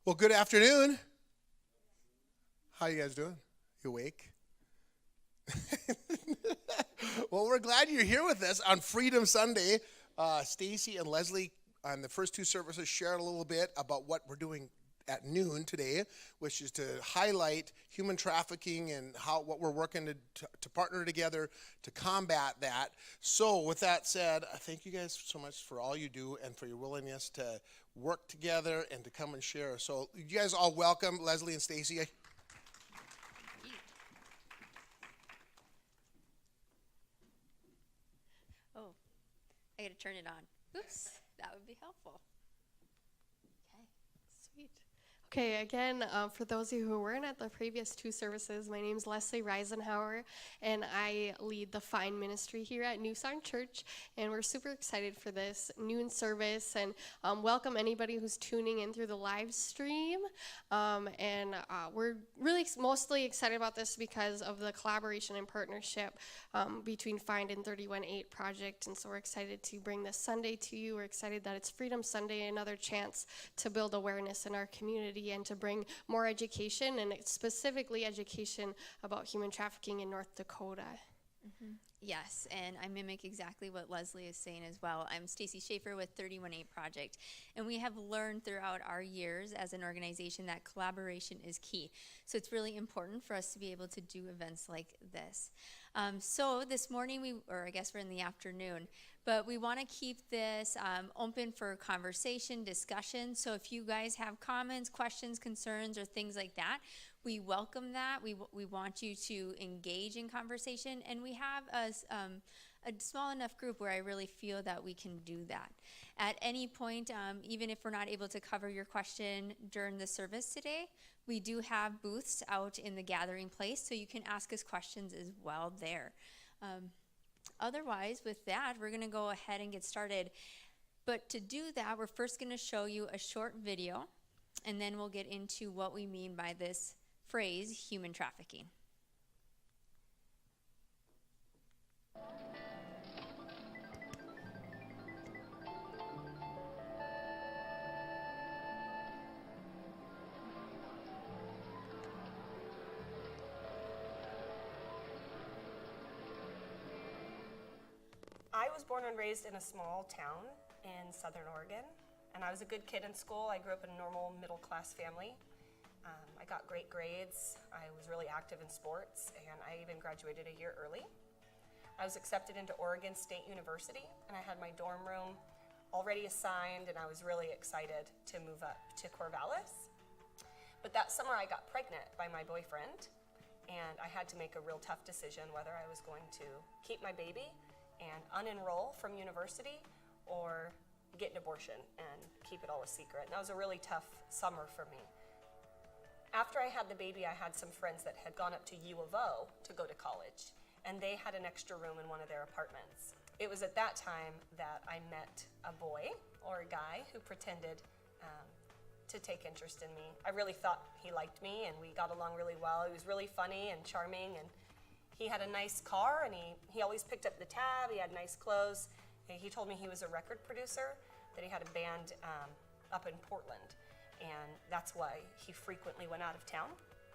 Well, good afternoon. How you guys doing? You awake? Well, we're glad you're here with us on Freedom Sunday. Stacy and Leslie on the first two services shared a little bit about what we're doing at noon today, which is to highlight human trafficking and what we're working to partner together to combat that. So with that said, I thank you guys so much for all you do and for your willingness to work together and to come and share. So you guys all welcome Leslie and Stacy. Oh, I gotta turn it on. Oops, that would be helpful. Okay, Sweet. Okay, again, for those of you who weren't at the previous two services, my name is Leslie Reisenhauer, and I lead the Find Ministry here at New Song Church, and we're super excited for this noon service, and welcome anybody who's tuning in through the live stream, we're really mostly excited about this because of the collaboration and partnership between Find and 31-8 Project, and so we're excited to bring this Sunday to you. We're excited that it's Freedom Sunday, another chance to build awareness in our community and to bring more education, and specifically education about human trafficking in North Dakota. Mm-hmm. Yes, and I mimic exactly what Leslie is saying as well. I'm Stacy Schaefer with 31-8 Project, and we have learned throughout our years as an organization that collaboration is key. So it's really important for us to be able to do events like this. So this morning, or I guess we're in the afternoon, but we want to keep this open for conversation, discussion. So if you guys have comments, questions, concerns, or things like that, we welcome that. We want you to engage in conversation, and we have a small enough group where I really feel that we can do that. At any point, even if we're not able to cover your question during the service today, we do have booths out in the gathering place, so you can ask us questions as well there. Otherwise, with that, we're going to go ahead and get started. But to do that, we're first going to show you a short video, and then we'll get into what we mean by this phrase, human trafficking. I was born and raised in a small town in Southern Oregon, and I was a good kid in school. I grew up in a normal middle-class family. I got great grades. I was really active in sports, and I even graduated a year early. I was accepted into Oregon State University, and I had my dorm room already assigned, and I was really excited to move up to Corvallis. But that summer I got pregnant by my boyfriend, and I had to make a real tough decision whether I was going to keep my baby and unenroll from university or get an abortion and keep it all a secret. And that was a really tough summer for me. After I had the baby, I had some friends that had gone up to U of O to go to college, and they had an extra room in one of their apartments. It was at that time that I met a boy or a guy who pretended to take interest in me. I really thought he liked me, and we got along really well. He was really funny and charming, and he had a nice car, and he always picked up the tab. He had nice clothes. He told me he was a record producer, that he had a band up in Portland, and that's why he frequently went out of town.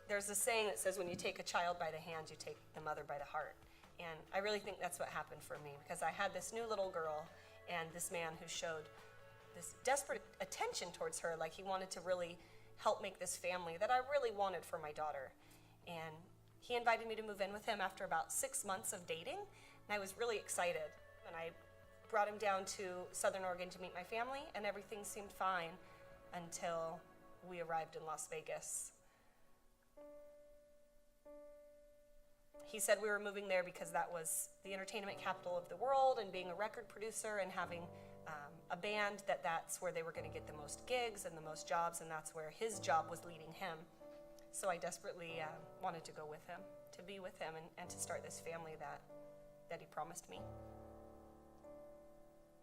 There's a saying that says, when you take a child by the hand, you take the mother by the heart. And I really think that's what happened for me, because I had this new little girl and this man who showed this desperate attention towards her, like he wanted to really help make this family that I really wanted for my daughter. And he invited me to move in with him after about 6 months of dating, and I was really excited. And I brought him down to Southern Oregon to meet my family, and everything seemed fine until we arrived in Las Vegas. He said we were moving there because that was the entertainment capital of the world, and being a record producer and having a band, that's where they were going to get the most gigs and the most jobs, and that's where his job was leading him. So I desperately wanted to go with him, to be with him, and to start this family that he promised me.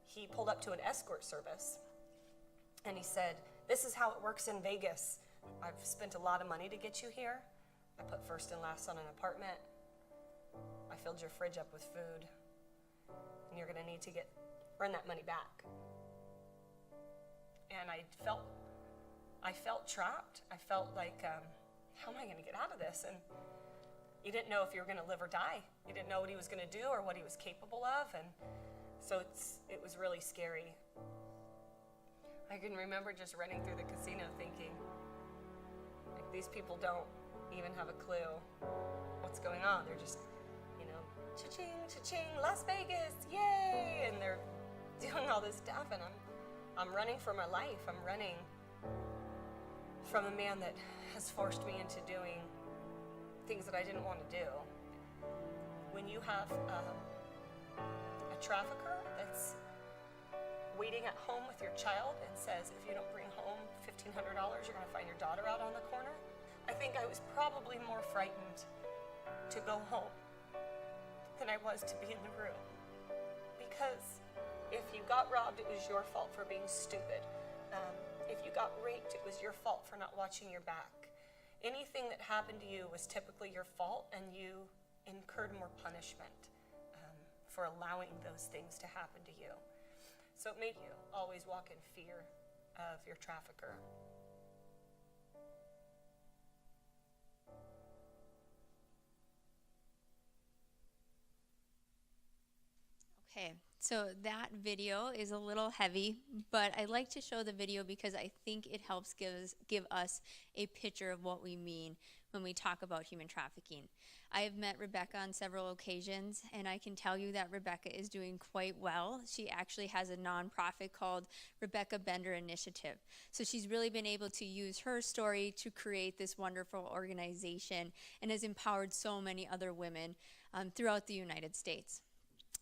He pulled up to an escort service, and he said, "This is how it works in Vegas. I've spent a lot of money to get you here. I put first and last on an apartment. I filled your fridge up with food, and you're going to need to earn that money back." And I felt I felt trapped. I felt like, how am I going to get out of this? And you didn't know if you were going to live or die. You didn't know what he was going to do or what he was capable of. And so it was really scary. I can remember just running through the casino thinking, like, these people don't even have a clue what's going on. They're just, cha-ching, cha-ching, Las Vegas, yay! And they're doing all this stuff, and I'm running for my life. I'm running from a man that has forced me into doing things that I didn't want to do. When you have a trafficker that's waiting at home with your child and says, if you don't bring home $1,500, you're going to find your daughter out on the corner, I think I was probably more frightened to go home than I was to be in the room. Because if you got robbed, it was your fault for being stupid. If you got raped, it was your fault for not watching your back. Anything that happened to you was typically your fault, and you incurred more punishment for allowing those things to happen to you. So it made you always walk in fear of your trafficker. Okay, so that video is a little heavy, but I like to show the video because I think it helps give us a picture of what we mean when we talk about human trafficking. I have met Rebecca on several occasions, and I can tell you that Rebecca is doing quite well. She actually has a nonprofit called Rebecca Bender Initiative. So she's really been able to use her story to create this wonderful organization and has empowered so many other women throughout the United States.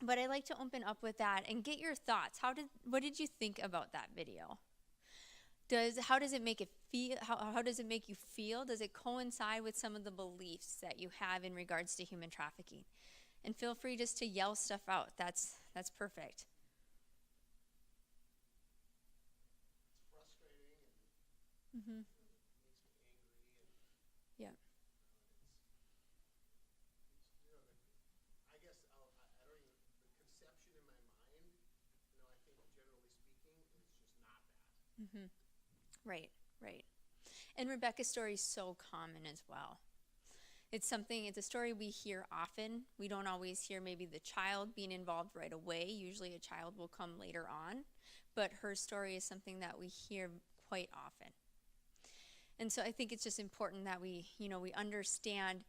But I'd like to open up with that and get your thoughts. What did you think about that video? How does it make it feel? How does it make you feel? Does it coincide with some of the beliefs that you have in regards to human trafficking? And feel free just to yell stuff out. That's perfect. It's frustrating and Mm-hmm. makes me angry. Yeah. I guess I don't even, the conception in my mind, I think generally speaking, is just not that. Mm-hmm. Right. And Rebecca's story is so common as well. It's a story we hear often. We don't always hear maybe the child being involved right away. Usually a child will come later on, but her story is something that we hear quite often. And so I think it's just important that we understand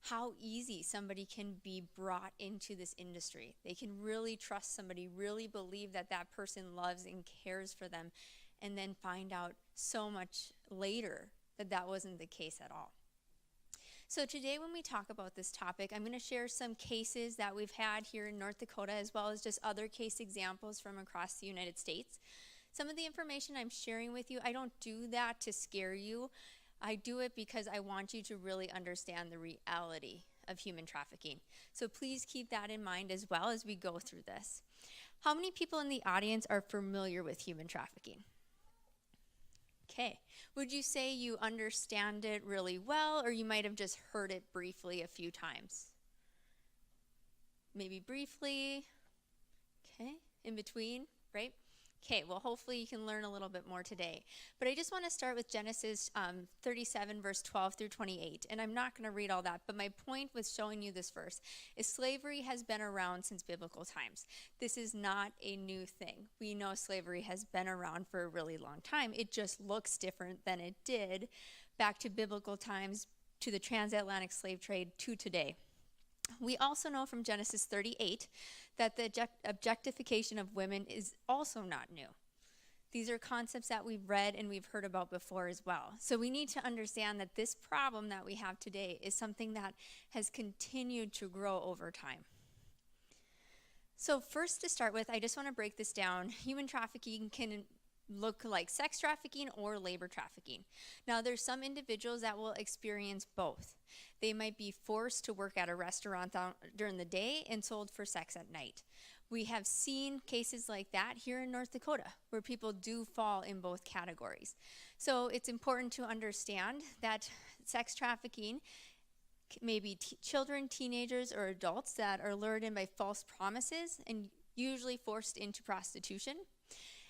how easy somebody can be brought into this industry. They can really trust somebody, really believe that that person loves and cares for them, and then find out so much later that that wasn't the case at all. So today when we talk about this topic, I'm going to share some cases that we've had here in North Dakota, as well as just other case examples from across the United States. Some of the information I'm sharing with you, I don't do that to scare you. I do it because I want you to really understand the reality of human trafficking. So please keep that in mind as well as we go through this. How many people in the audience are familiar with human trafficking? Okay. Would you say you understand it really well, or you might have just heard it briefly a few times? Maybe briefly. Okay. In between, right? Okay, well, hopefully you can learn a little bit more today. But I just want to start with Genesis 37, verse 12 through 28. And I'm not going to read all that, but my point with showing you this verse is slavery has been around since biblical times. This is not a new thing. We know slavery has been around for a really long time. It just looks different than it did back to biblical times, to the transatlantic slave trade, to today. We also know from Genesis 38 that the objectification of women is also not new. These are concepts that we've read and we've heard about before as well. So we need to understand that this problem that we have today is something that has continued to grow over time. So first, to start with, I just want to break this down. Human trafficking can look like sex trafficking or labor trafficking. Now, there's some individuals that will experience both. They might be forced to work at a restaurant during the day and sold for sex at night. We have seen cases like that here in North Dakota, where people do fall in both categories. So it's important to understand that sex trafficking may be children, teenagers, or adults that are lured in by false promises and usually forced into prostitution.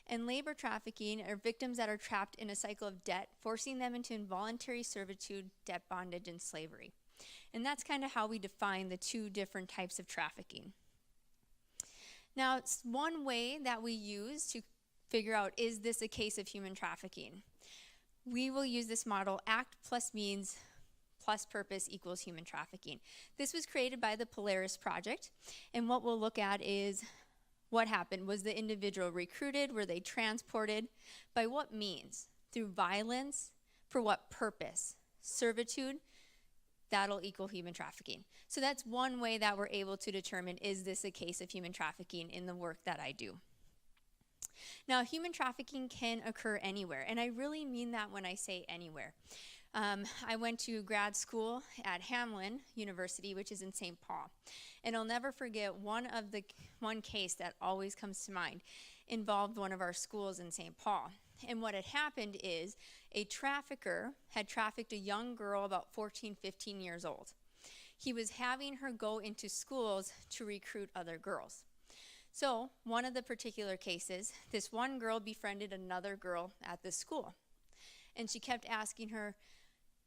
And labor trafficking are victims that are trapped in a cycle of debt, forcing them into involuntary servitude, debt bondage, and slavery. And that's kind of how we define the two different types of trafficking. Now, it's one way that we use to figure out, is this a case of human trafficking? We will use this model, act plus means plus purpose equals human trafficking. This was created by the Polaris Project, and what we'll look at is what happened. Was the individual recruited? Were they transported? By what means? Through violence? For what purpose? Servitude? That'll equal human trafficking. So that's one way that we're able to determine, is this a case of human trafficking in the work that I do? Now, human trafficking can occur anywhere, and I really mean that when I say anywhere. I went to grad school at Hamlin University, which is in St. Paul, and I'll never forget one case that always comes to mind involved one of our schools in St. Paul. And what had happened is a trafficker had trafficked a young girl about 14, 15 years old. He was having her go into schools to recruit other girls. So one of the particular cases, this one girl befriended another girl at the school. And she kept asking her,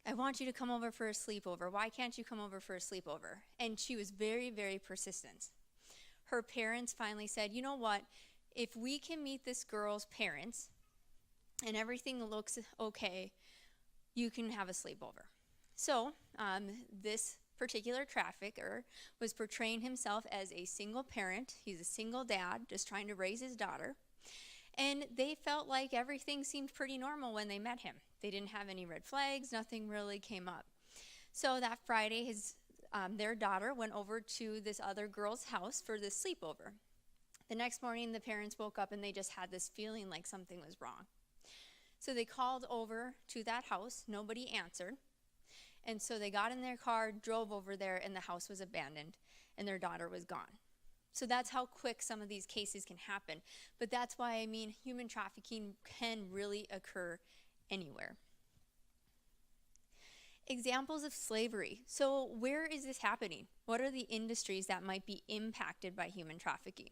I want you to come over for a sleepover. Why can't you come over for a sleepover? And she was very, very persistent. Her parents finally said, you know what? If we can meet this girl's parents and everything looks okay, you can have a sleepover. So this particular trafficker was portraying himself as a single parent. He's a single dad just trying to raise his daughter. And they felt like everything seemed pretty normal when they met him. They didn't have any red flags. Nothing really came up. So that Friday, their daughter went over to this other girl's house for this sleepover. The next morning, the parents woke up and they just had this feeling like something was wrong. So they called over to that house. Nobody answered. And so they got in their car, drove over there, and the house was abandoned, and their daughter was gone. So that's how quick some of these cases can happen. But that's why I mean human trafficking can really occur anywhere. Examples of slavery. So where is this happening? What are the industries that might be impacted by human trafficking?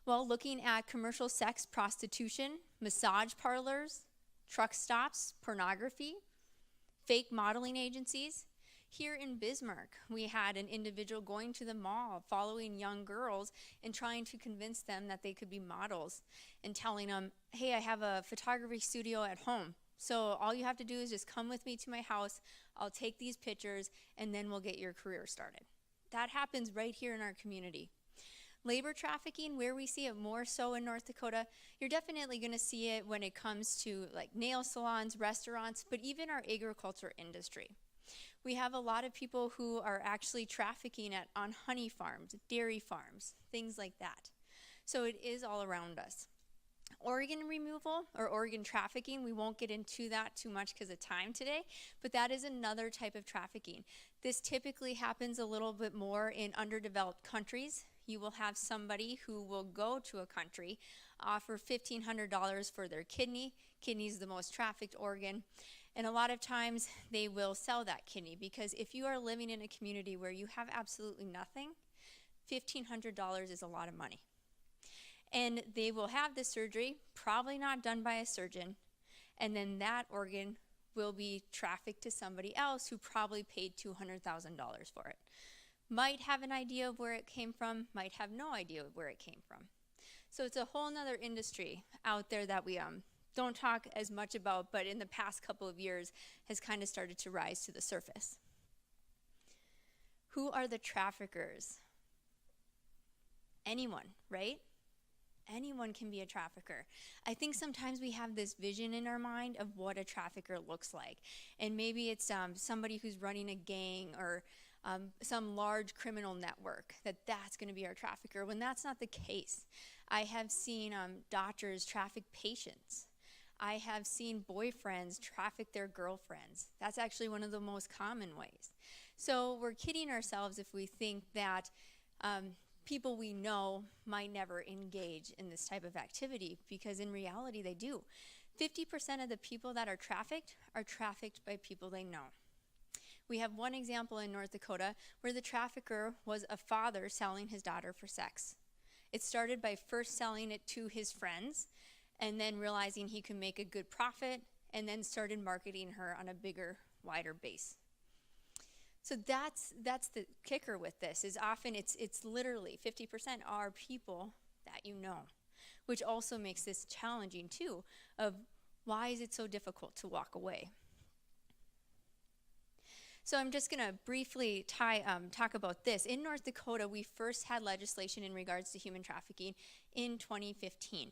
Well, looking at commercial sex, prostitution, massage parlors, truck stops, pornography, fake modeling agencies. Here in Bismarck, we had an individual going to the mall, following young girls and trying to convince them that they could be models and telling them, hey, I have a photography studio at home. So all you have to do is just come with me to my house. I'll take these pictures and then we'll get your career started. That happens right here in our community. Labor trafficking, where we see it more so in North Dakota, you're definitely going to see it when it comes to like nail salons, restaurants, but even our agriculture industry. We have a lot of people who are actually trafficking on honey farms, dairy farms, things like that. So it is all around us. Organ removal or organ trafficking, we won't get into that too much because of time today, but that is another type of trafficking. This typically happens a little bit more in underdeveloped countries. You will have somebody who will go to a country, offer $1,500 for their kidney. Kidney is the most trafficked organ. And a lot of times they will sell that kidney because if you are living in a community where you have absolutely nothing, $1,500 is a lot of money. And they will have the surgery, probably not done by a surgeon, and then that organ will be trafficked to somebody else who probably paid $200,000 for it. Might have an idea of where it came from, might have no idea of where it came from. So it's a whole nother industry out there that we don't talk as much about, but in the past couple of years has kind of started to rise to the surface. Who are the traffickers? Anyone, right? Anyone can be a trafficker. I think sometimes we have this vision in our mind of what a trafficker looks like. And maybe it's somebody who's running a gang or some large criminal network, that's going to be our trafficker, when that's not the case. I have seen doctors traffic patients. I have seen boyfriends traffic their girlfriends. That's actually one of the most common ways. So we're kidding ourselves if we think that people we know might never engage in this type of activity, because in reality they do. 50% of the people that are trafficked by people they know. We have one example in North Dakota where the trafficker was a father selling his daughter for sex. It started by first selling it to his friends, and then realizing he could make a good profit, and then started marketing her on a bigger, wider base. So that's the kicker with this, is often it's literally 50% are people that you know, which also makes this challenging too, of why is it so difficult to walk away? So I'm just going to briefly talk about this. In North Dakota, we first had legislation in regards to human trafficking in 2015.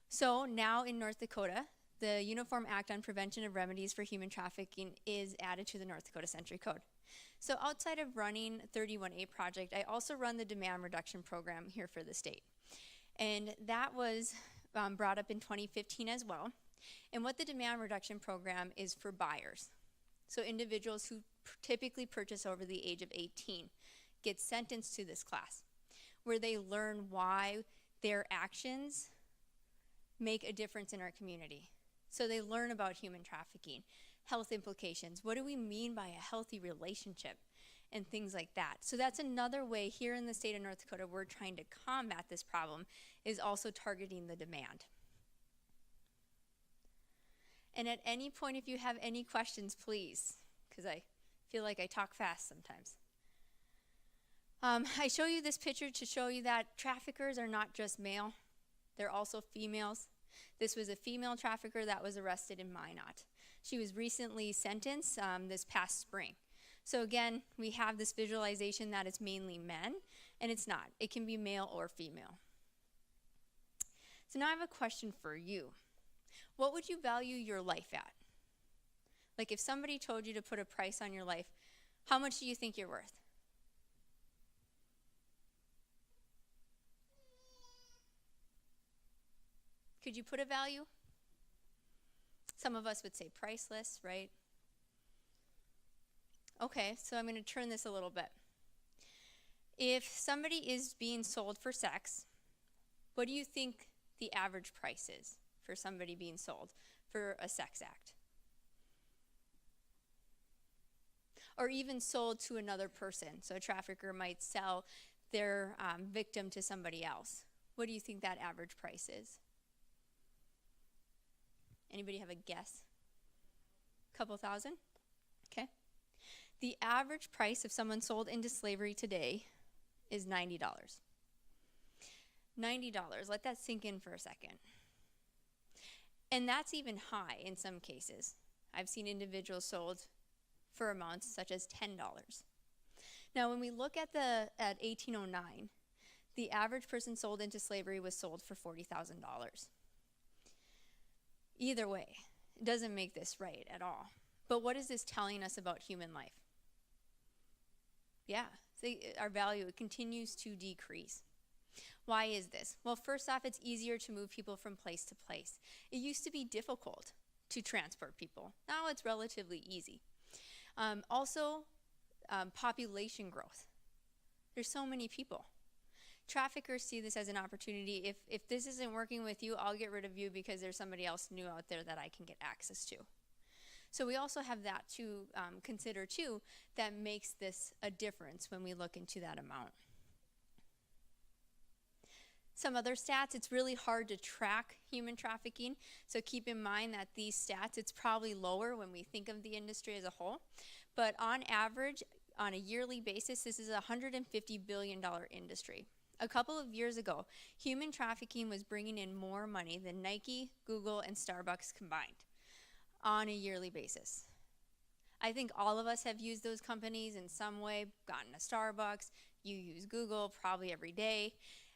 So now in North Dakota, the Uniform Act on Prevention of Remedies for Human Trafficking is added to the North Dakota Century Code. So outside of running 31A project, I also run the demand reduction program here for the state. And that was brought up in 2015 as well. And what the demand reduction program is for buyers. So individuals who typically purchase over the age of 18 get sentenced to this class, where they learn why their actions make a difference in our community. So they learn about human trafficking, health implications. What do we mean by a healthy relationship? And things like that. So that's another way here in the state of North Dakota we're trying to combat this problem, is also targeting the demand. And at any point, if you have any questions, please, because I feel like I talk fast sometimes. I show you this picture to show you that traffickers are not just male, they're also females. This was a female trafficker that was arrested in Minot. She was recently sentenced this past spring. So again, we have this visualization that it's mainly men, and it's not. It can be male or female. So now I have a question for you. What would you value your life at? Like if somebody told you to put a price on your life, how much do you think you're worth? Could you put a value? Some of us would say priceless, right? Okay, so I'm going to turn this a little bit. If somebody is being sold for sex, what do you think the average price is for somebody being sold for a sex act? Or even sold to another person. So a trafficker might sell their victim to somebody else. What do you think that average price is? Anybody have a guess? Couple thousand? Okay. The average price of someone sold into slavery today is $90. $90. Let that sink in for a second. And that's even high in some cases. I've seen individuals sold for amounts such as $10. Now, when we look at 1809, the average person sold into slavery was sold for $40,000. Either way, it doesn't make this right at all. But what is this telling us about human life? Yeah, our value, it continues to decrease. Why is this? Well, first off, it's easier to move people from place to place. It used to be difficult to transport people. Now it's relatively easy. Also, population growth. There's so many people. Traffickers see this as an opportunity. If this isn't working with you, I'll get rid of you because there's somebody else new out there that I can get access to. So we also have that to consider too, that makes this a difference when we look into that amount. Some other stats, it's really hard to track human trafficking. So keep in mind that these stats, it's probably lower when we think of the industry as a whole. But on average, on a yearly basis, this is a $150 billion industry. A couple of years ago, human trafficking was bringing in more money than Nike, Google, and Starbucks combined on a yearly basis. I think all of us have used those companies in some way, gotten a Starbucks, you use Google probably every day.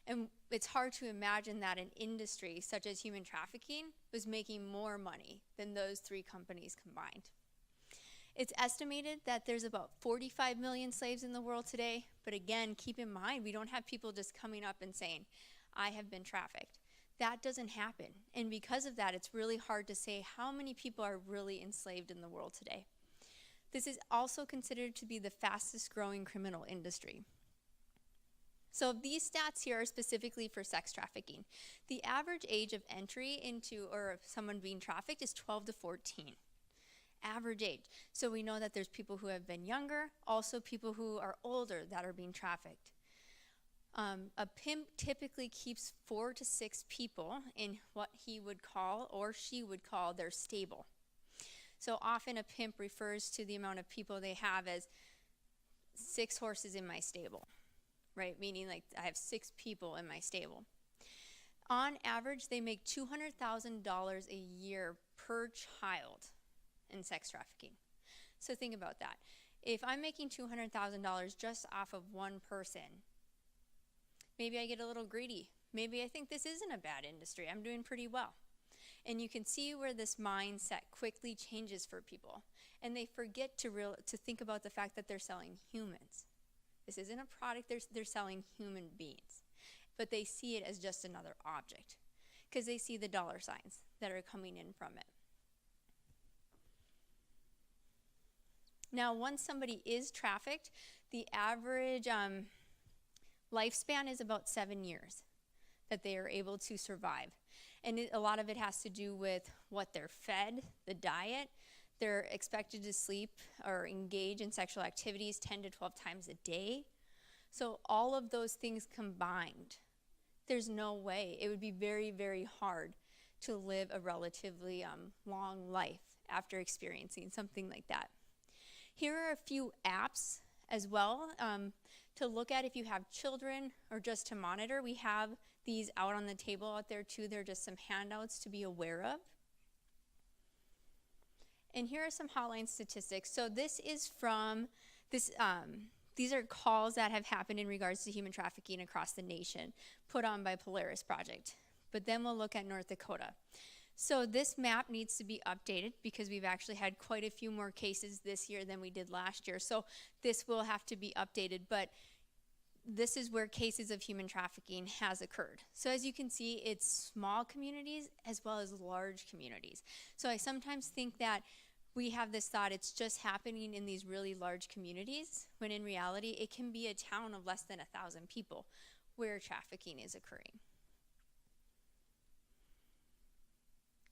And it's hard to imagine that an industry such as human trafficking was making more money than those three companies combined. It's estimated that there's about 45 million slaves in the world today, but again, keep in mind, we don't have people just coming up and saying, I have been trafficked. That doesn't happen. And because of that, it's really hard to say how many people are really enslaved in the world today. This is also considered to be the fastest growing criminal industry. So these stats here are specifically for sex trafficking. The average age of entry into or someone being trafficked is 12 to 14. Average age. So we know that there's people who have been younger, also people who are older that are being trafficked. A pimp typically keeps 4 to 6 people in what he would call or she would call their stable. So often a pimp refers to the amount of people they have as 6 horses in my stable, right? Meaning like I have 6 people in my stable. On average, they make $200,000 a year per child in sex trafficking. So think about that. If I'm making $200,000 just off of one person, maybe I get a little greedy. Maybe I think this isn't a bad industry. I'm doing pretty well. And you can see where this mindset quickly changes for people. And they forget to think about the fact that they're selling humans. This isn't a product, they're selling human beings. But they see it as just another object because they see the dollar signs that are coming in from it. Now, once somebody is trafficked, the average lifespan is about 7 years that they are able to survive. And a lot of it has to do with what they're fed, the diet. They're expected to sleep or engage in sexual activities 10 to 12 times a day. So all of those things combined, there's no way. It would be very, very hard to live a relatively long life after experiencing something like that. Here are a few apps as well to look at if you have children or just to monitor. We have these out on the table out there too. They're just some handouts to be aware of. And here are some hotline statistics. So this is from this. These are calls that have happened in regards to human trafficking across the nation, put on by Polaris Project. But then we'll look at North Dakota. So this map needs to be updated because we've actually had quite a few more cases this year than we did last year. So this will have to be updated, but this is where cases of human trafficking has occurred. So as you can see, it's small communities as well as large communities. So I sometimes think that we have this thought it's just happening in these really large communities, when in reality, it can be a town of less than 1,000 people where trafficking is occurring.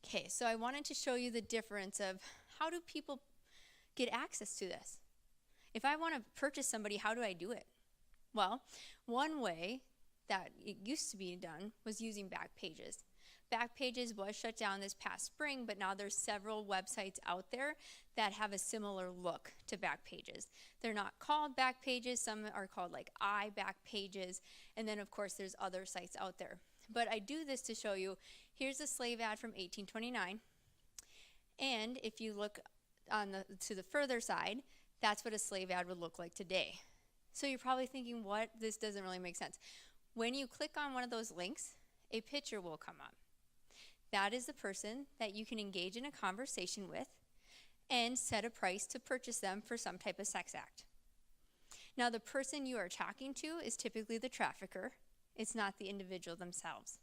Okay, so I wanted to show you the difference of how do people get access to this? If I want to purchase somebody, how do I do it? Well, one way that it used to be done was using Backpages. Backpages was shut down this past spring, but now there's several websites out there that have a similar look to Backpages. They're not called Backpages, some are called like iBackpages, and then of course there's other sites out there. But I do this to show you, here's a slave ad from 1829, and if you look on to the further side, that's what a slave ad would look like today. So you're probably thinking, what? This doesn't really make sense. When you click on one of those links, a picture will come up. That is the person that you can engage in a conversation with and set a price to purchase them for some type of sex act. Now, the person you are talking to is typically the trafficker. It's not the individual themselves.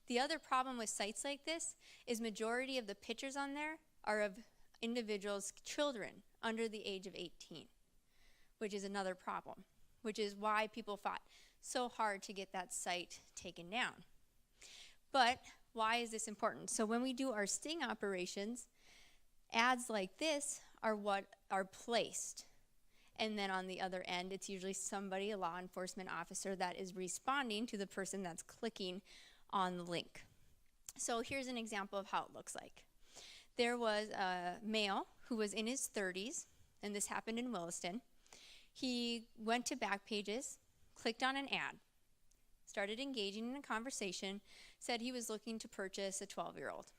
The other problem with sites like this is majority of the pictures on there are of individuals, children under the age of 18, which is another problem, which is why people fought so hard to get that site taken down. But why is this important? So when we do our sting operations, ads like this are what are placed. And then on the other end, it's usually somebody, a law enforcement officer, that is responding to the person that's clicking on the link. So here's an example of how it looks like. There was a male who was in his 30s, and this happened in Williston. He went to Backpages, clicked on an ad, started engaging in a conversation, said he was looking to purchase a 12-year-old.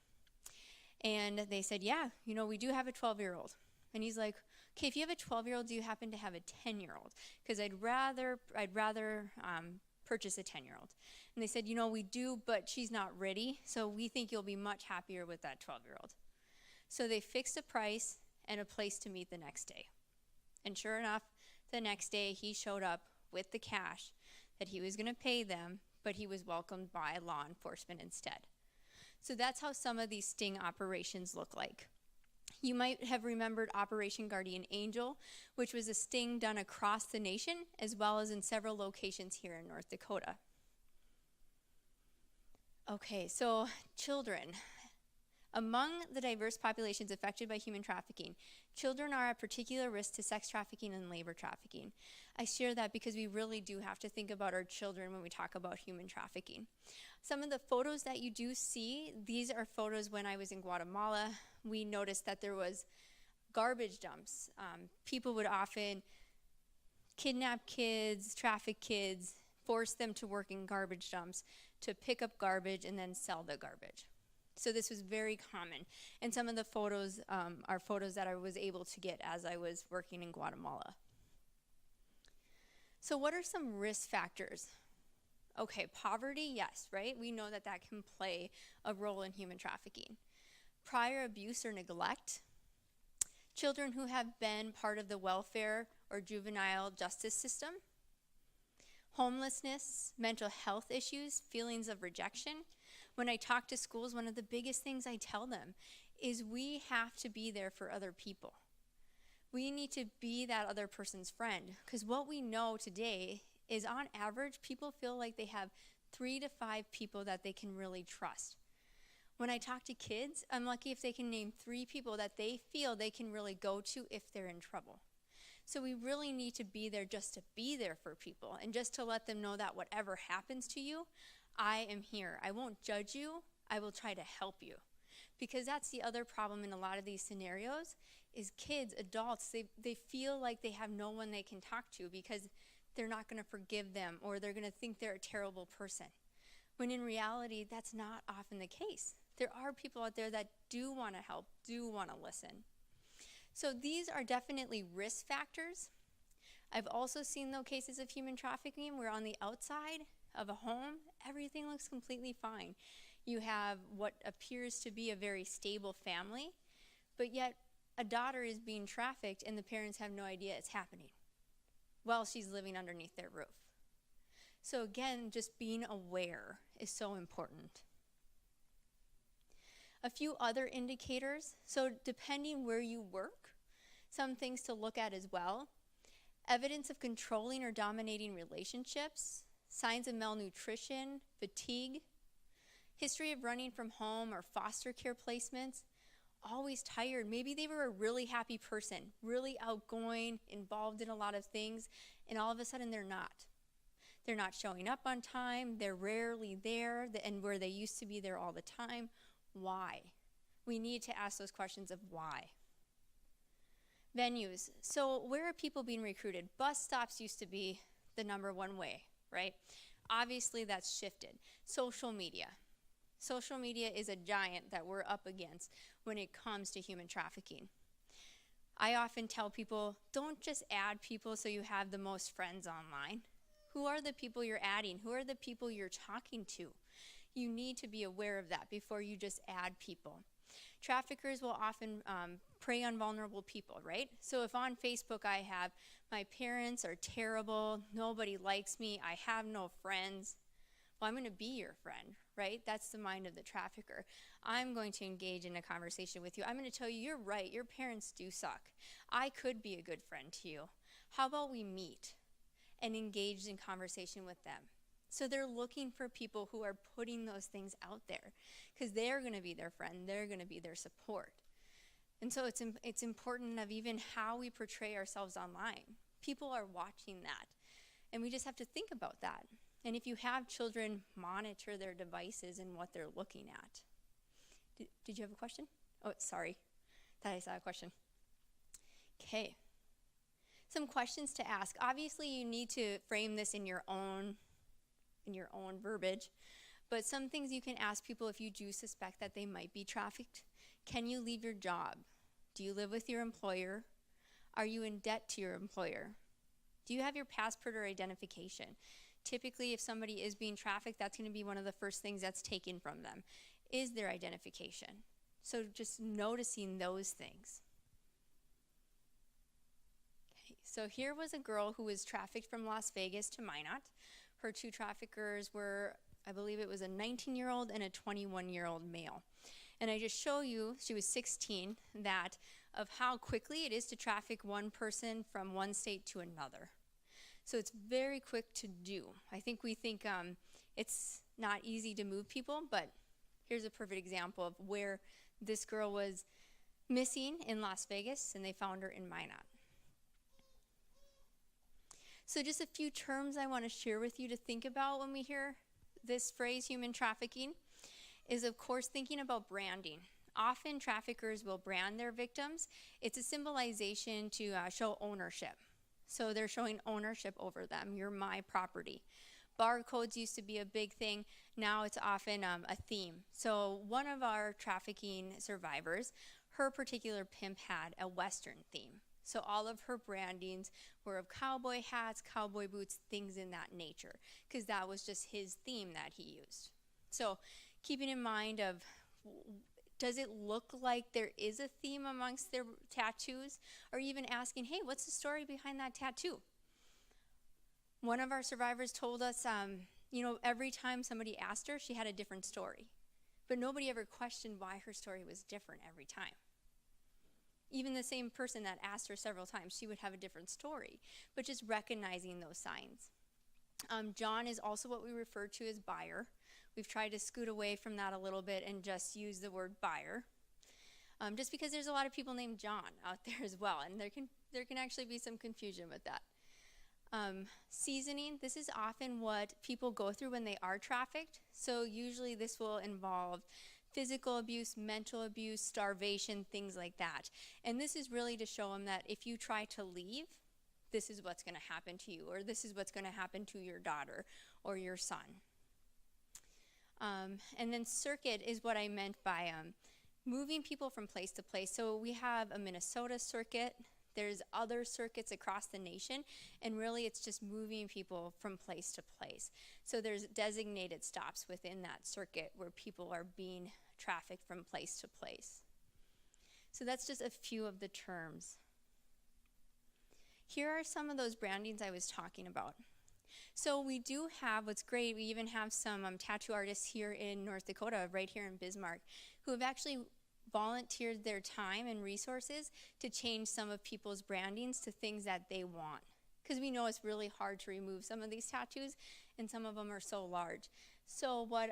And they said, yeah, you know, we do have a 12-year-old. And he's like, okay, if you have a 12-year-old, do you happen to have a 10-year-old? Because I'd rather purchase a 10-year-old. And they said, you know, we do, but she's not ready, so we think you'll be much happier with that 12-year-old. So they fixed a price and a place to meet the next day. And sure enough, the next day he showed up with the cash that he was going to pay them, but he was welcomed by law enforcement instead. So that's how some of these sting operations look like. You might have remembered Operation Guardian Angel, which was a sting done across the nation as well as in several locations here in North Dakota. Okay, so children. Among the diverse populations affected by human trafficking, children are at particular risk to sex trafficking and labor trafficking. I share that because we really do have to think about our children when we talk about human trafficking. Some of the photos that you do see, these are photos when I was in Guatemala. We noticed that there was garbage dumps. People would often kidnap kids, traffic kids, force them to work in garbage dumps to pick up garbage and then sell the garbage. So this was very common. And some of the photos are photos that I was able to get as I was working in Guatemala. So what are some risk factors? Okay, poverty, yes, right? We know that that can play a role in human trafficking. Prior abuse or neglect. Children who have been part of the welfare or juvenile justice system. Homelessness, mental health issues, feelings of rejection. When I talk to schools, one of the biggest things I tell them is we have to be there for other people. We need to be that other person's friend, because what we know today is on average, people feel like they have 3 to 5 people that they can really trust. When I talk to kids, I'm lucky if they can name 3 people that they feel they can really go to if they're in trouble. So we really need to be there just to be there for people and just to let them know that whatever happens to you, I am here. I won't judge you. I will try to help you. Because that's the other problem in a lot of these scenarios is kids, adults, they feel like they have no one they can talk to because they're not going to forgive them or they're going to think they're a terrible person. When in reality, that's not often the case. There are people out there that do want to help, do want to listen. So these are definitely risk factors. I've also seen though cases of human trafficking where on the outside of a home, everything looks completely fine. You have what appears to be a very stable family, but yet a daughter is being trafficked and the parents have no idea it's happening while she's living underneath their roof. So again, just being aware is so important. A few other indicators. So depending where you work, some things to look at as well. Evidence of controlling or dominating relationships, signs of malnutrition, fatigue, history of running from home or foster care placements, always tired. Maybe they were a really happy person, really outgoing, involved in a lot of things, and all of a sudden they're not. They're not showing up on time, they're rarely there, and where they used to be there all the time. Why? We need to ask those questions of why. Venues. So where are people being recruited? Bus stops used to be the number one way, right? Obviously that's shifted. Social media. Social media is a giant that we're up against when it comes to human trafficking. I often tell people, don't just add people so you have the most friends online. Who are the people you're adding? Who are the people you're talking to? You need to be aware of that before you just add people. Traffickers will often prey on vulnerable people, right? So if on Facebook I have, my parents are terrible, nobody likes me, I have no friends, well, I'm going to be your friend, right? That's the mind of the trafficker. I'm going to engage in a conversation with you. I'm going to tell you, you're right, your parents do suck. I could be a good friend to you. How about we meet and engage in conversation with them? So they're looking for people who are putting those things out there because they're going to be their friend, they're going to be their support. And so it's important of even how we portray ourselves online. People are watching that, and we just have to think about that. And if you have children, monitor their devices and what they're looking at. Did you have a question? Oh, sorry. Thought I saw a question. Okay. Some questions to ask. Obviously, you need to frame this in your own verbiage, but some things you can ask people if you do suspect that they might be trafficked. Can you leave your job? Do you live with your employer? Are you in debt to your employer? Do you have your passport or identification? Typically, if somebody is being trafficked, that's going to be one of the first things that's taken from them, is their identification. So just noticing those things. Okay, so here was a girl who was trafficked from Las Vegas to Minot. Her 2 traffickers were, I believe it was a 19-year-old and a 21-year-old male. And I just show you, she was 16, that of how quickly it is to traffic one person from one state to another. So it's very quick to do. I think we think it's not easy to move people, but here's a perfect example of where This girl was missing in Las Vegas, and they found her in Minot. So just a few terms I want to share with you to think about when we hear this phrase, human trafficking, is of course thinking about branding. Often traffickers will brand their victims. It's a symbolization to show ownership. So they're showing ownership over them. You're my property. Barcodes used to be a big thing. Now it's often a theme. So one of our trafficking survivors, her particular pimp had a Western theme. So all of her brandings were of cowboy hats, cowboy boots, things in that nature, because that was just his theme that he used. So keeping in mind of, does it look like there is a theme amongst their tattoos? Or even asking, hey, what's the story behind that tattoo? One of our survivors told us, every time somebody asked her, she had a different story. But nobody ever questioned why her story was different every time. Even the same person that asked her several times, she would have a different story, but just recognizing those signs. John is also what we refer to as buyer. We've tried to scoot away from that a little bit and just use the word buyer. Just because there's a lot of people named John out there as well, and there can actually be some confusion with that. Seasoning, this is often what people go through when they are trafficked. So usually this will involve physical abuse, mental abuse, starvation, things like that. And this is really to show them that if you try to leave, this is what's going to happen to you, or this is what's going to happen to your daughter or your son. And then circuit is what I meant by moving people from place to place. So we have a Minnesota circuit. There's other circuits across the nation, and really it's just moving people from place to place. So there's designated stops within that circuit where people are being trafficked from place to place. So that's just a few of the terms. Here are some of those brandings I was talking about. So we do have, what's great, we even have some tattoo artists here in North Dakota, right here in Bismarck, who have actually volunteered their time and resources to change some of people's brandings to things that they want. Because we know it's really hard to remove some of these tattoos, and some of them are so large. So what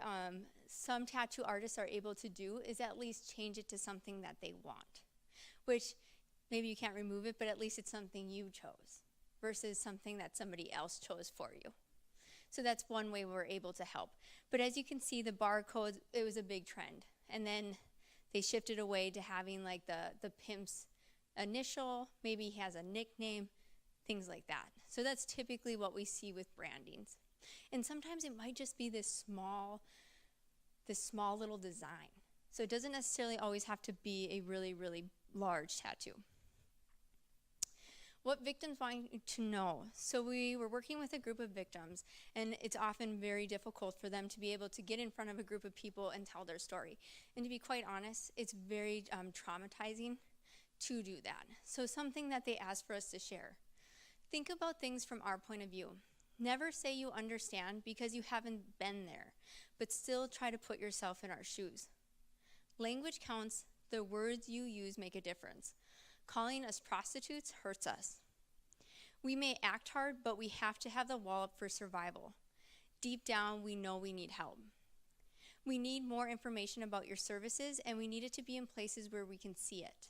some tattoo artists are able to do is at least change it to something that they want, which maybe you can't remove it, but at least it's something you chose versus something that somebody else chose for you. So that's one way we're able to help. But as you can see, the barcodes, it was a big trend. And then they shifted away to having like the pimp's initial, maybe he has a nickname, things like that. So that's typically what we see with brandings. And sometimes it might just be this small little design. So it doesn't necessarily always have to be a really, really large tattoo. What victims want you to know. So we were working with a group of victims, and it's often very difficult for them to be able to get in front of a group of people and tell their story. And to be quite honest, it's very traumatizing to do that. So something that they asked for us to share. Think about things from our point of view. Never say you understand because you haven't been there, but still try to put yourself in our shoes. Language counts. The words you use make a difference. Calling us prostitutes hurts us. We may act hard, but we have to have the wall up for survival. Deep down, we know we need help. We need more information about your services, and we need it to be in places where we can see it,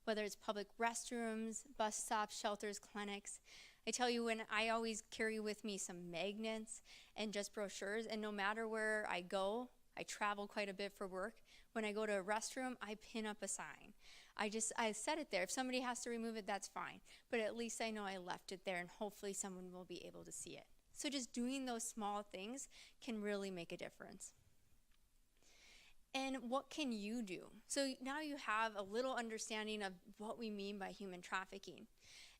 whether it's public restrooms, bus stops, shelters, clinics. I tell you, when I always carry with me some magnets and just brochures, and no matter where I go, I travel quite a bit for work. When I go to a restroom, I pin up a sign. I set it there. If somebody has to remove it, that's fine. But at least I know I left it there, and hopefully someone will be able to see it. So just doing those small things can really make a difference. And what can you do? So now you have a little understanding of what we mean by human trafficking.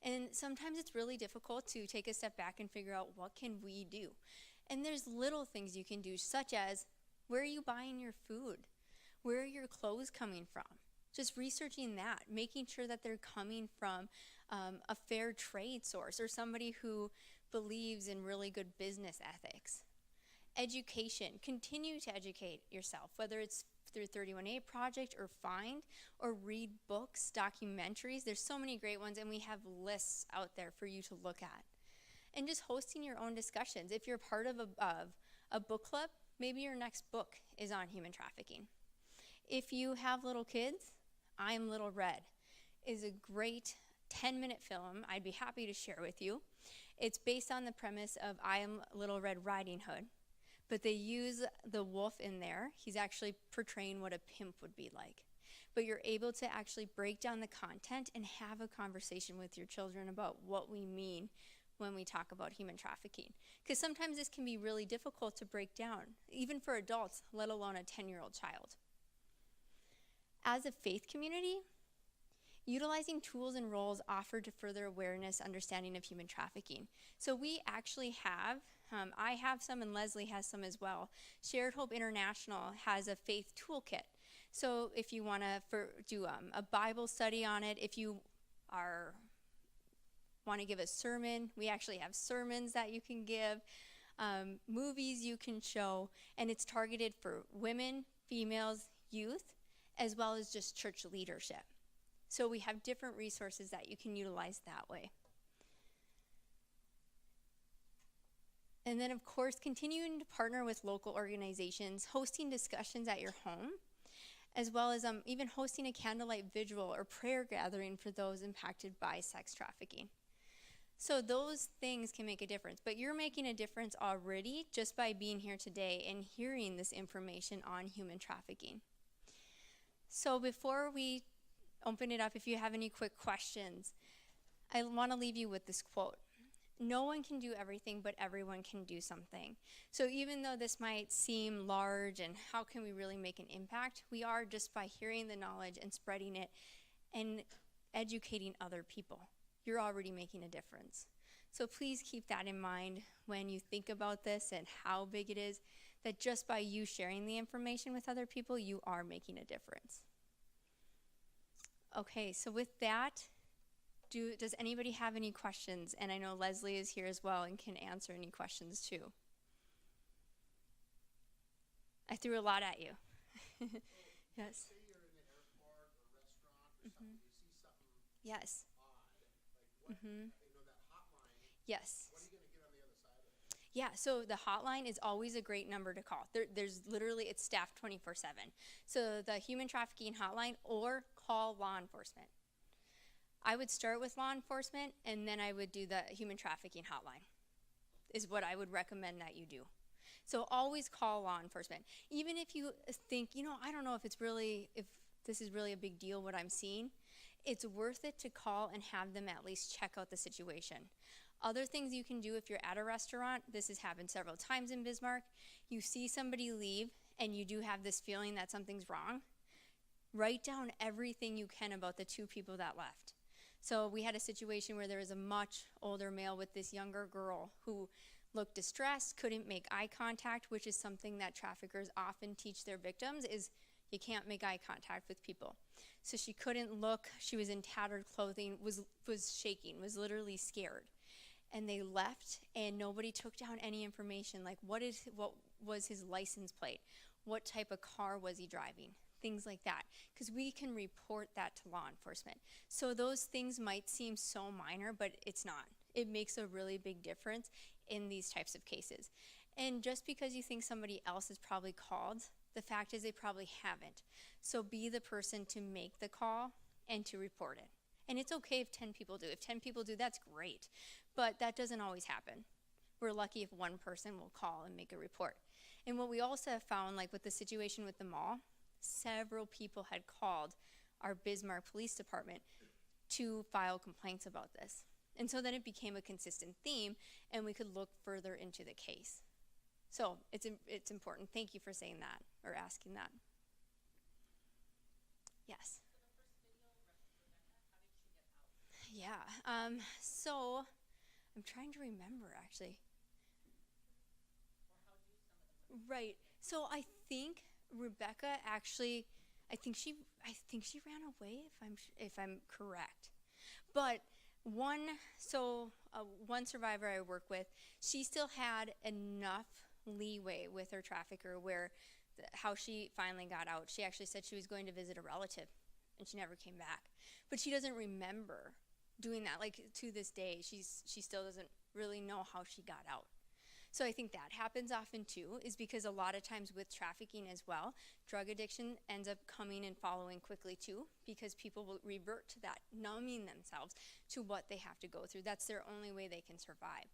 And sometimes it's really difficult to take a step back and figure out what can we do. And there's little things you can do, such as where are you buying your food? Where are your clothes coming from? Just researching that, making sure that they're coming from a fair trade source or somebody who believes in really good business ethics. Education, continue to educate yourself, whether it's through 31A Project or Find, or read books, documentaries. There's so many great ones, and we have lists out there for you to look at. And just hosting your own discussions. If you're part of a book club, maybe your next book is on human trafficking. If you have little kids, I'm Little Red is a great 10-minute film I'd be happy to share with you. It's based on the premise of I Am Little Red Riding Hood, but they use the wolf in there. He's actually portraying what a pimp would be like. But you're able to actually break down the content and have a conversation with your children about what we mean when we talk about human trafficking. Because sometimes this can be really difficult to break down, even for adults, let alone a 10-year-old child. As a faith community, utilizing tools and roles offered to further awareness, understanding of human trafficking. So we actually have, I have some and Leslie has some as well. Shared Hope International has a faith toolkit. So if you want to do a Bible study on it, if you want to give a sermon, we actually have sermons that you can give, movies you can show, and it's targeted for women, females, youth, as well as just church leadership. So we have different resources that you can utilize that way. And then, of course, continuing to partner with local organizations, hosting discussions at your home, as well as even hosting a candlelight vigil or prayer gathering for those impacted by sex trafficking. So those things can make a difference, but you're making a difference already just by being here today and hearing this information on human trafficking. So before we open it up, if you have any quick questions, I want to leave you with this quote. No one can do everything, but everyone can do something. So even though this might seem large and how can we really make an impact, we are just by hearing the knowledge and spreading it and educating other people. You're already making a difference. So please keep that in mind when you think about this and how big it is, that just by you sharing the information with other people, you are making a difference. Okay, so with that, does anybody have any questions? And I know Leslie is here as well and can answer any questions too. I threw a lot at you. Yes. Say you're in an airport or restaurant or something, you see something Yes. odd, like what, you know, that hotline, Yes. what are you going to get on the other side of it? Yeah, so the hotline is always a great number to call. There's literally, it's staffed 24/7. So the human trafficking hotline or call law enforcement. I would start with law enforcement and then I would do the human trafficking hotline is what I would recommend that you do. So always call law enforcement. Even if you think, I don't know if this is really a big deal what I'm seeing, it's worth it to call and have them at least check out the situation. Other things you can do if you're at a restaurant, this has happened several times in Bismarck, you see somebody leave and you do have this feeling that something's wrong, write down everything you can about the two people that left. So we had a situation where there was a much older male with this younger girl who looked distressed, couldn't make eye contact, which is something that traffickers often teach their victims is you can't make eye contact with people. So she couldn't look, she was in tattered clothing, was shaking, was literally scared. And they left and nobody took down any information like what was his license plate, what type of car was he driving, things like that, because we can report that to law enforcement. So those things might seem so minor, but it's not. It makes a really big difference in these types of cases. And just because you think somebody else is probably called, the fact is they probably haven't. So be the person to make the call and to report it. And it's okay if 10 people do. If 10 people do, that's great. But that doesn't always happen. We're lucky if one person will call and make a report. And what we also have found, like with the situation with the mall, several people had called our Bismarck Police Department to file complaints about this. And so then it became a consistent theme and we could look further into the case. So it's important. Thank you for saying that or asking that. Yes. Yeah. So I'm trying to remember actually. Right. So I think Rebecca actually, I think she ran away if I'm correct. But one survivor I work with, she still had enough leeway with her trafficker where how she finally got out. She actually said she was going to visit a relative and she never came back. But she doesn't remember doing that. Like to this day, she still doesn't really know how she got out. So I think that happens often too, is because a lot of times with trafficking as well, drug addiction ends up coming and following quickly too, because people will revert to that, numbing themselves to what they have to go through. That's their only way they can survive.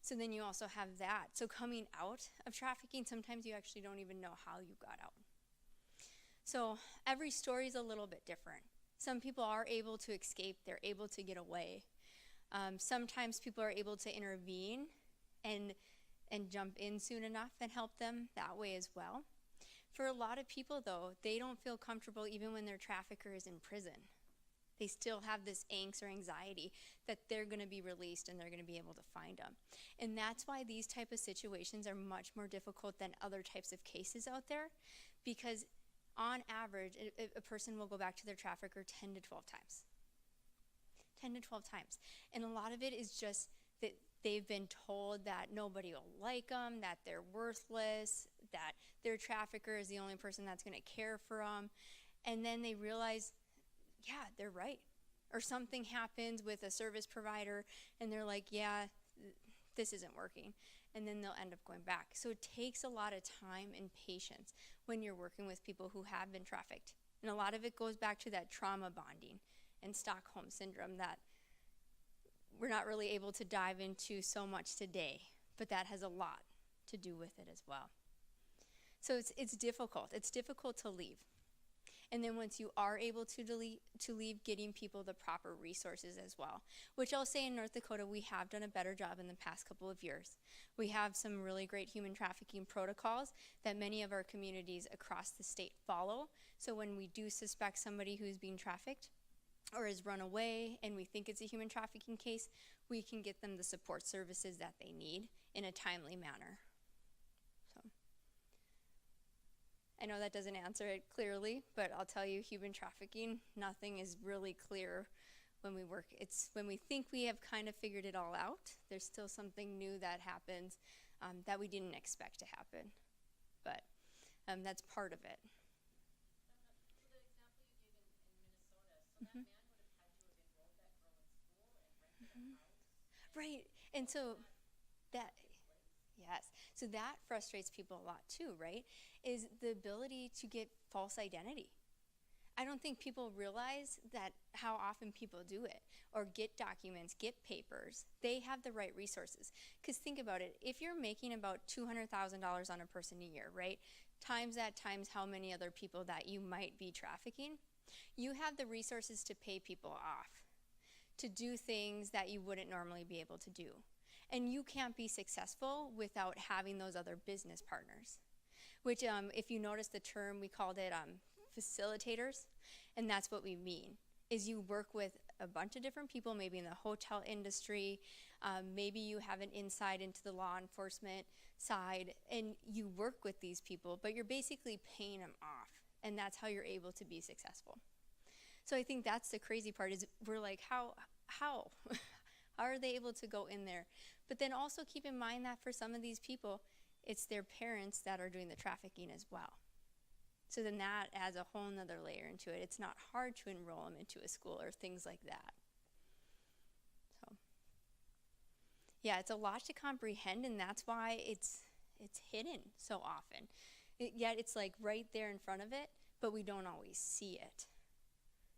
So then you also have that. So coming out of trafficking, sometimes you actually don't even know how you got out. So every story is a little bit different. Some people are able to escape, they're able to get away. Sometimes people are able to intervene and jump in soon enough and help them that way as well. For a lot of people though, they don't feel comfortable even when their trafficker is in prison. They still have this angst or anxiety that they're going to be released and they're going to be able to find them. And that's why these type of situations are much more difficult than other types of cases out there, because on average, a person will go back to their trafficker 10 to 12 times. 10 to 12 times. And a lot of it is just that they've been told that nobody will like them, that they're worthless, that their trafficker is the only person that's going to care for them. And then they realize, yeah, they're right. Or something happens with a service provider and they're like, yeah, this isn't working. And then they'll end up going back. So it takes a lot of time and patience when you're working with people who have been trafficked. And a lot of it goes back to that trauma bonding and Stockholm syndrome that we're not really able to dive into so much today, but that has a lot to do with it as well. So it's difficult. It's difficult to leave. And then once you are able to leave, getting people the proper resources as well, which I'll say in North Dakota, we have done a better job in the past couple of years. We have some really great human trafficking protocols that many of our communities across the state follow. So when we do suspect somebody who's being trafficked or has run away and we think it's a human trafficking case, we can get them the support services that they need in a timely manner. I know that doesn't answer it clearly, but I'll tell you, human trafficking, nothing is really clear when we work. It's when we think we have kind of figured it all out, there's still something new that happens that we didn't expect to happen. But that's part of it. So the example you gave in Minnesota, so that man would have had to have enrolled that girl in school and rented a house. Right, and so that, yes, so that frustrates people a lot too, right? Is the ability to get false identity. I don't think people realize that how often people do it, or get documents, get papers. They have the right resources. Because think about it, if you're making about $200,000 on a person a year, right? Times that times how many other people that you might be trafficking, you have the resources to pay people off, to do things that you wouldn't normally be able to do. And you can't be successful without having those other business partners. Which, if you notice the term, we called it facilitators, and that's what we mean, is you work with a bunch of different people, maybe in the hotel industry, maybe you have an insight into the law enforcement side, and you work with these people, but you're basically paying them off, and that's how you're able to be successful. So I think that's the crazy part, is we're like, how? How are they able to go in there? But then also keep in mind that for some of these people, it's their parents that are doing the trafficking as well. So then that adds a whole nother layer into it. It's not hard to enroll them into a school or things like that. So, yeah, it's a lot to comprehend, and that's why it's hidden so often. Yet it's like right there in front of it, but we don't always see it.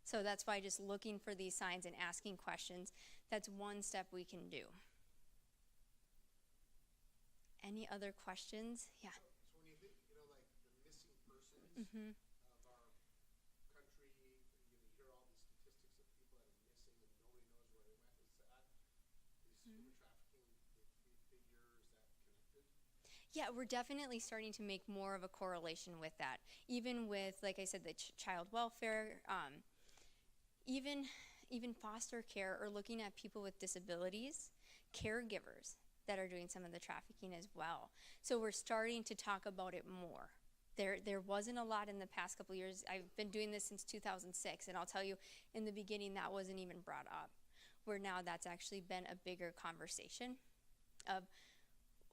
So that's why just looking for these signs and asking questions, that's one step we can do. Any other questions? Yeah. So when you think, like the missing persons Mm-hmm. of our country, you hear all these statistics of people that are missing and nobody knows where they went. Is that, is human trafficking the figure, is that connected? Yeah, we're definitely starting to make more of a correlation with that. Even with, like I said, the child welfare, even foster care, or looking at people with disabilities, caregivers that are doing some of the trafficking as well. So we're starting to talk about it more. There wasn't a lot in the past couple years. I've been doing this since 2006, and I'll tell you, in the beginning, that wasn't even brought up, where now that's actually been a bigger conversation of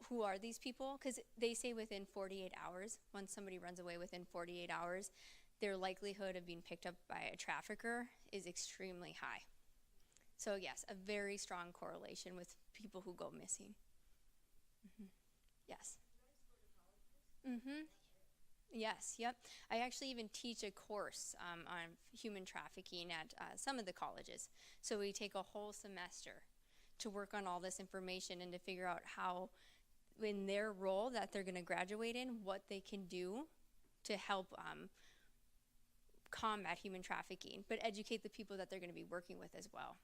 who are these people? Because they say within 48 hours, once somebody runs away within 48 hours, their likelihood of being picked up by a trafficker is extremely high. So yes, a very strong correlation with people who go missing. Mm-hmm. Yes. Mm-hmm. Yes, yep. I actually even teach a course on human trafficking at some of the colleges. So we take a whole semester to work on all this information and to figure out how, in their role that they're going to graduate in, what they can do to help combat human trafficking, but educate the people that they're going to be working with as well.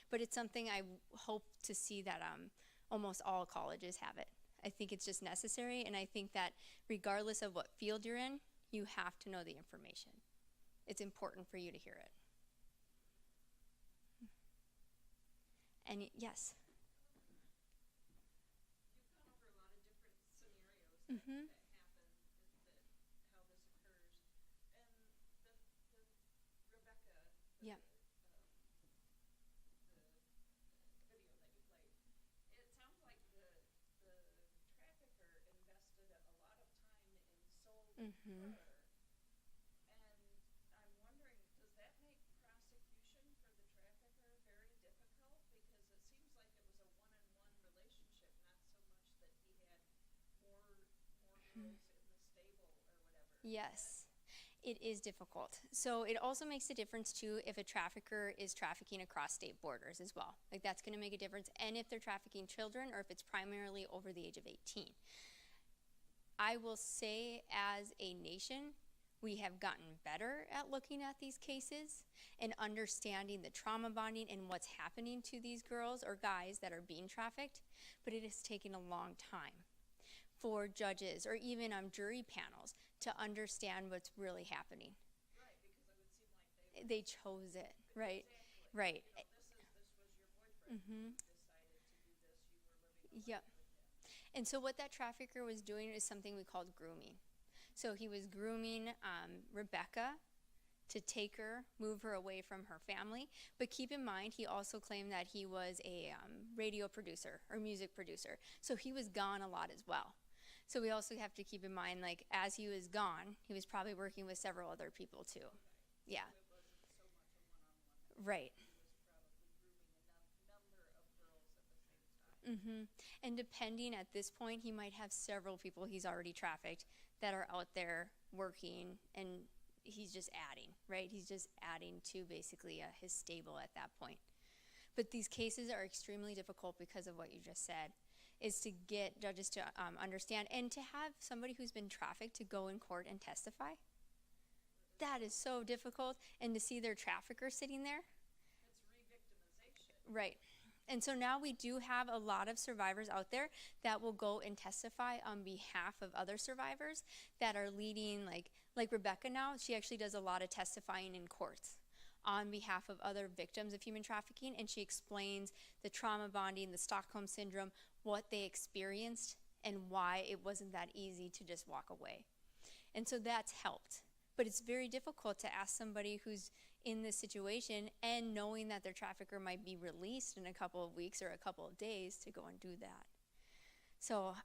But it's something I hope to see that almost all colleges have it. I think it's just necessary, and I think that regardless of what field you're in, you have to know the information. It's important for you to hear it. And yes? You've gone over a lot of different scenarios Mm-hmm. that happen, how this occurs. And the Rebecca, Yeah. the video that you played, it sounds like the trafficker invested a lot of time in soul Mm-hmm. her. And I'm wondering, does that make prosecution for the trafficker very difficult? Because it seems like it was a one-on-one relationship, not so much that he had more girls in the stable or whatever. Yes, it is difficult. So it also makes a difference too if a trafficker is trafficking across state borders as well. Like that's going to make a difference, and if they're trafficking children or if it's primarily over the age of 18. I will say as a nation, we have gotten better at looking at these cases and understanding the trauma bonding and what's happening to these girls or guys that are being trafficked, but it has taken a long time for judges or even jury panels to understand what's really happening. Right, because it would seem like They chose it, right? exactly. Right. You know, this was your boyfriend. Mm-hmm. You decided to do this. You were living a Yep. life with him. And so what that trafficker was doing is something we called grooming. So he was grooming Rebecca to take her, move her away from her family. But keep in mind, he also claimed that he was a radio producer or music producer. So he was gone a lot as well. So we also have to keep in mind, like, as he was gone, he was probably working with several other people too. Yeah. It wasn't so much a one-on-one. Right. He was probably grooming a number of girls at the same time. Mm-hmm. And depending at this point, he might have several people he's already trafficked that are out there working, and he's just adding, right? He's just adding to basically his stable at that point. But these cases are extremely difficult because of what you just said, is to get judges to understand and to have somebody who's been trafficked to go in court and testify. That is so difficult, and to see their trafficker sitting there. It's re-victimization. Right. And so now we do have a lot of survivors out there that will go and testify on behalf of other survivors that are leading, like Rebecca now, she actually does a lot of testifying in courts on behalf of other victims of human trafficking, and she explains the trauma bonding, the Stockholm syndrome, what they experienced, and why it wasn't that easy to just walk away. And so that's helped. But it's very difficult to ask somebody who's in this situation and knowing that their trafficker might be released in a couple of weeks or a couple of days to go and do that. So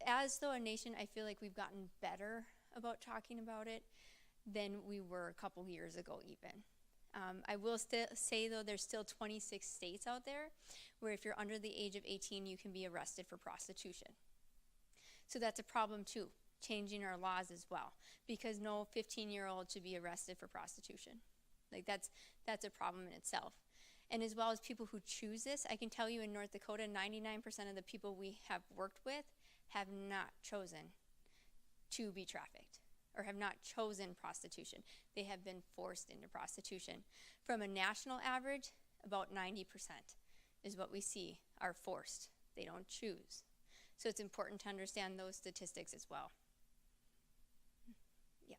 as though a nation, I feel like we've gotten better about talking about it than we were a couple years ago even. I will say, though, there's still 26 states out there where if you're under the age of 18, you can be arrested for prostitution. So that's a problem, too, changing our laws as well, because no 15-year-old should be arrested for prostitution. Like, that's a problem in itself. And as well as people who choose this, I can tell you in North Dakota, 99% of the people we have worked with have not chosen to be trafficked or have not chosen prostitution. They have been forced into prostitution. From a national average, about 90% is what we see are forced. They don't choose. So it's important to understand those statistics as well. Yeah.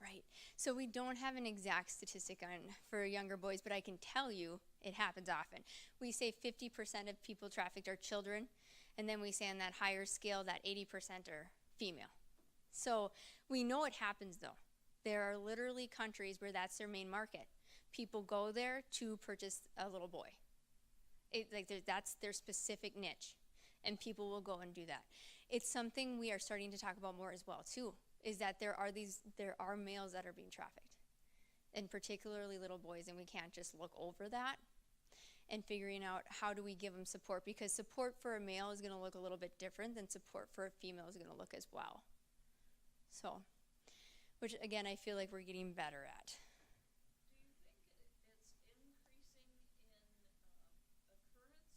Right. So we don't have an exact statistic for younger boys, but I can tell you it happens often. We say 50% of people trafficked are children, and then we say on that higher scale that 80% are female. So we know it happens, though. There are literally countries where that's their main market. People go there to purchase a little boy. That's their specific niche, and people will go and do that. It's something we are starting to talk about more as well, too, is that there are males that are being trafficked, and particularly little boys, and we can't just look over that. and figuring out how do we give them support, because support for a male is going to look a little bit different than support for a female is going to look as well. So, which again, I feel like we're getting better at. Do you think it's increasing in occurrence,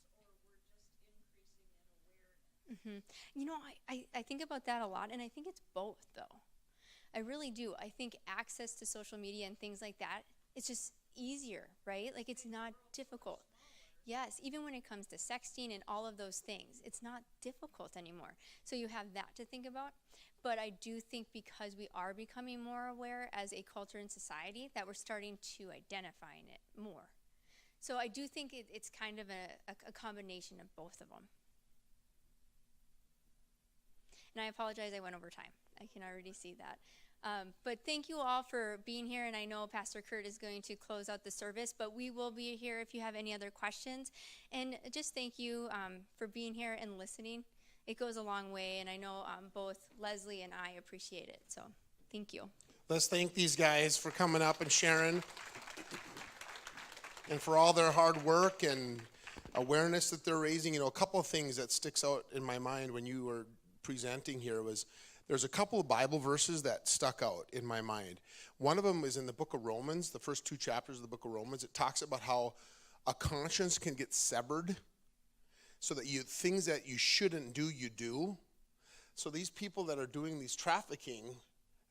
or we're just increasing in awareness? You know, I think about that a lot, and I think it's both, though. I really do. I think access to social media and things like that, it's just easier, right? Like, it's not difficult. Yes, even when it comes to sexting and all of those things, it's not difficult anymore. So you have that to think about. But I do think because we are becoming more aware as a culture and society, that we're starting to identify in it more. So I do think it's kind of a combination of both of them. And I apologize, I went over time. I can already see that. But thank you all for being here, and I know Pastor Kurt is going to close out the service, but we will be here if you have any other questions. And just thank you for being here and listening. It goes a long way, and I know both Leslie and I appreciate it. So thank you. Let's thank these guys for coming up and sharing, and for all their hard work and awareness that they're raising. You know, a couple of things that sticks out in my mind when you were presenting here was there's a couple of Bible verses that stuck out in my mind. One of them is in the book of Romans, the first 2 chapters of the book of Romans. It talks about how a conscience can get severed so that things that you shouldn't do, you do. So these people that are doing these trafficking,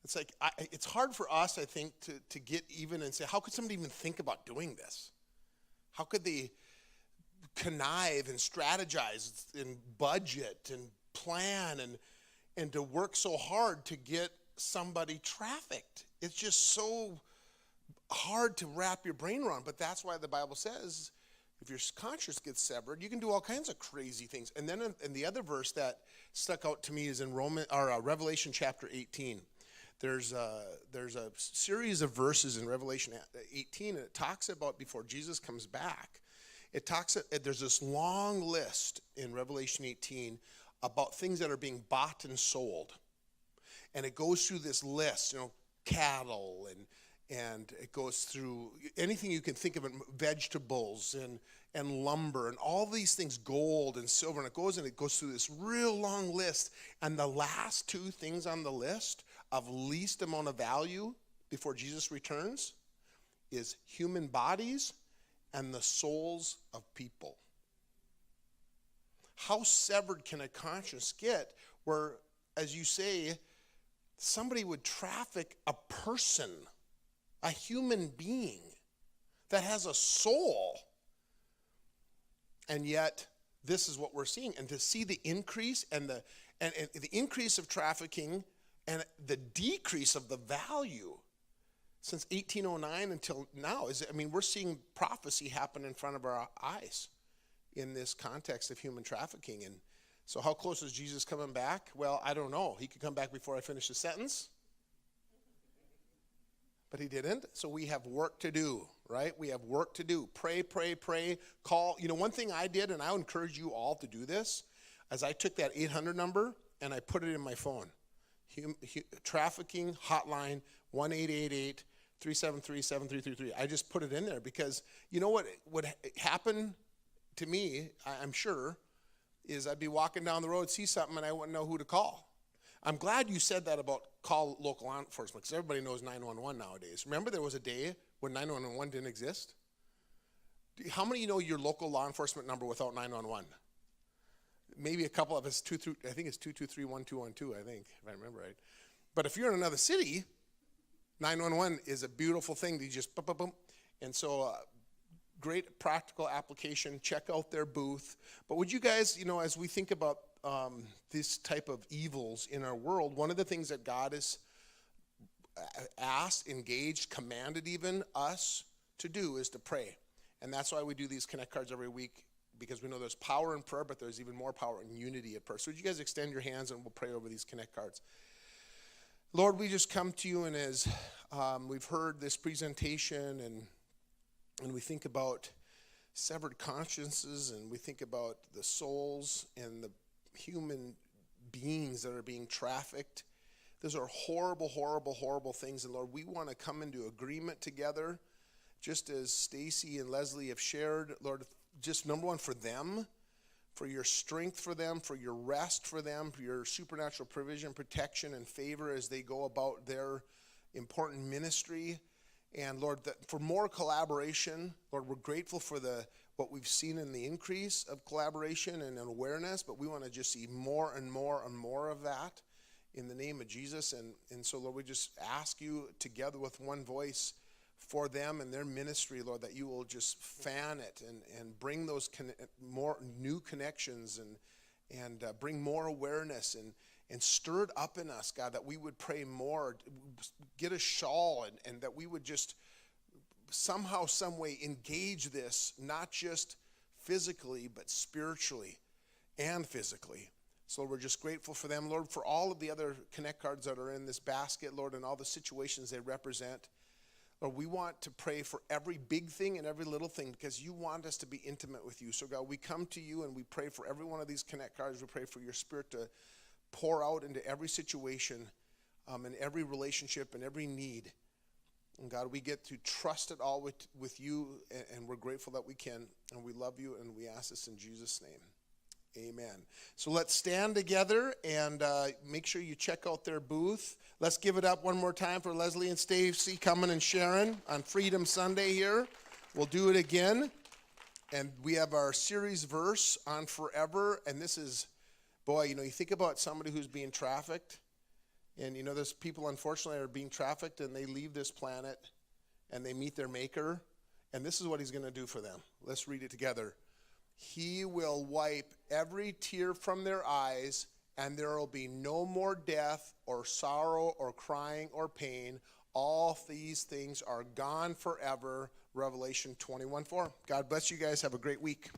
it's like, it's hard for us, I think, to get even and say, how could somebody even think about doing this? How could they connive and strategize and budget and plan and to work so hard to get somebody trafficked? It's just so hard to wrap your brain around. But that's why the Bible says if your conscience gets severed, you can do all kinds of crazy things. And then in the other verse that stuck out to me is in Revelation chapter 18. There's a series of verses in Revelation 18, and it talks about before Jesus comes back. There's this long list in Revelation 18 about things that are being bought and sold. And it goes through this list, cattle, and it goes through anything you can think of, vegetables and lumber and all these things, gold and silver, and it goes through this real long list. And the last 2 things on the list of least amount of value before Jesus returns is human bodies and the souls of people. How severed can a conscience get where, as you say, somebody would traffic a person, a human being that has a soul? And yet, this is what we're seeing. And to see the increase and the increase of trafficking and the decrease of the value since 1809 until now, we're seeing prophecy happen in front of our eyes in this context of human trafficking. And so how close is Jesus coming back? Well, I don't know. He could come back before I finish the sentence. But he didn't. So we have work to do, right? We have work to do. Pray, pray, pray. Call. One thing I did, and I would encourage you all to do this, as I took that 800 number and I put it in my phone. Trafficking hotline 1-888-373-7333. I just put it in there because you know what would happen to me, I'm sure, is I'd be walking down the road, see something, and I wouldn't know who to call. I'm glad you said that about call local law enforcement, because everybody knows 911 nowadays. Remember there was a day when 911 didn't exist? How many of you know your local law enforcement number without 911? Maybe a couple of us, I think it's 223-1212, I think, if I remember right. But if you're in another city, 911 is a beautiful thing to just boom, boom, boom. And so great practical application. Check out their booth. But would you guys, as we think about this type of evils in our world, one of the things that God has asked, engaged, commanded even us to do is to pray. And that's why we do these Connect cards every week, because we know there's power in prayer, but there's even more power in unity of prayer. So would you guys extend your hands and we'll pray over these Connect cards. Lord, we just come to you, and as we've heard this presentation and we think about severed consciences, and we think about the souls and the human beings that are being trafficked. Those are horrible, horrible, horrible things. And Lord, we want to come into agreement together, just as Stacy and Leslie have shared. Lord, just number one for them, for your strength for them, for your rest for them, for your supernatural provision, protection, and favor as they go about their important ministry. And Lord, that for more collaboration, Lord, we're grateful for what we've seen in the increase of collaboration and awareness, but we want to just see more and more and more of that in the name of Jesus. And so, Lord, we just ask you together with one voice for them and their ministry, Lord, that you will just fan it and bring those more new connections and bring more awareness and stir it up in us, God, that we would pray more, get a shawl, and that we would just somehow, some way engage this, not just physically, but spiritually and physically. So we're just grateful for them, Lord, for all of the other Connect cards that are in this basket, Lord, and all the situations they represent. Lord, we want to pray for every big thing and every little thing because you want us to be intimate with you. So, God, we come to you and we pray for every one of these Connect cards. We pray for your Spirit to pour out into every situation and every relationship and every need. And, God, we get to trust it all with you, and we're grateful that we can. And we love you, and we ask this in Jesus' name. Amen. So let's stand together and make sure you check out their booth. Let's give it up one more time for Leslie and Stacy coming and sharing on Freedom Sunday here. We'll do it again. And we have our series verse on forever. And this is, boy, you think about somebody who's being trafficked. And, there's people, unfortunately, that are being trafficked and they leave this planet and they meet their maker. And this is what he's going to do for them. Let's read it together. He will wipe every tear from their eyes, and there will be no more death or sorrow or crying or pain. All these things are gone forever. Revelation 21:4. God bless you guys. Have a great week.